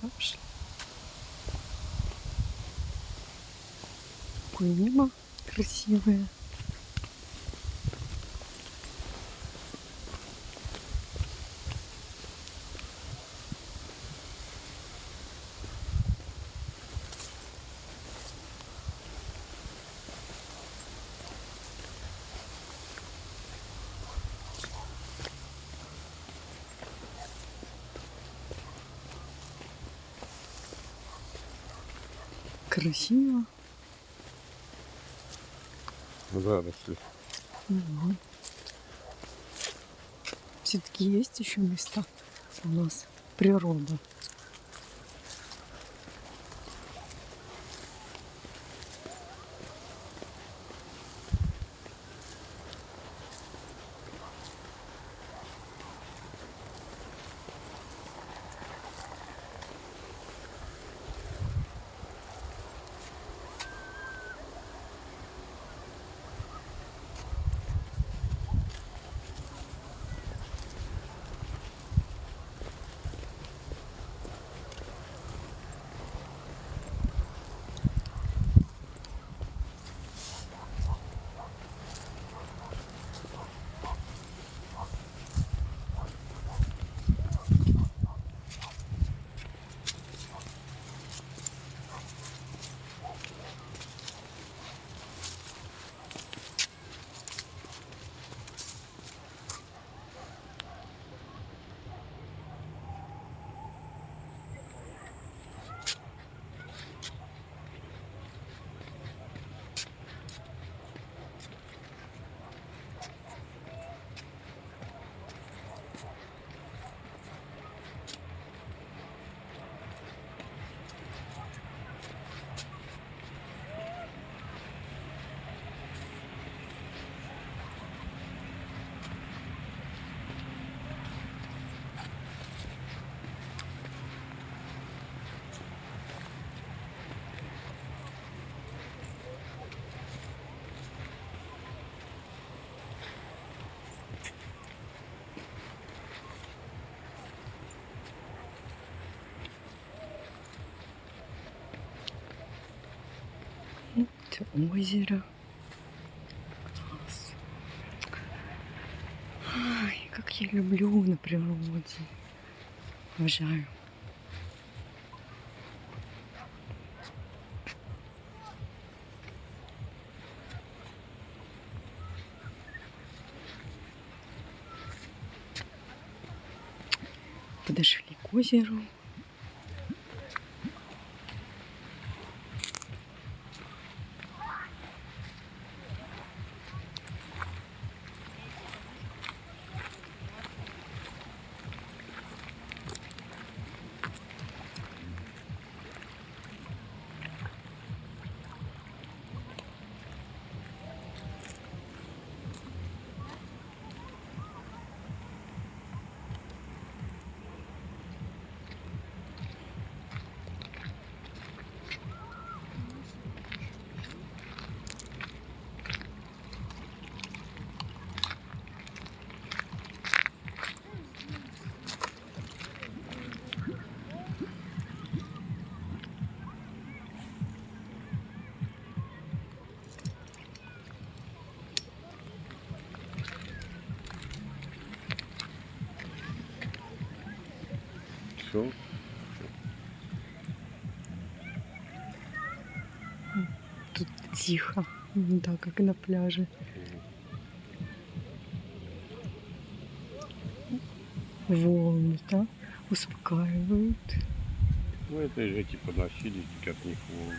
Пошли. Такое небо красивое. Красиво. Да, дошли. Угу. Все-таки есть еще места у нас. Природа. Вот озеро. Класс. Ай, как я люблю на природе. Обожаю. Подошли к озеру. Все. Тут тихо, да, как на пляже. Волны, да, успокаивают. Ну это же типа носились, как них волны.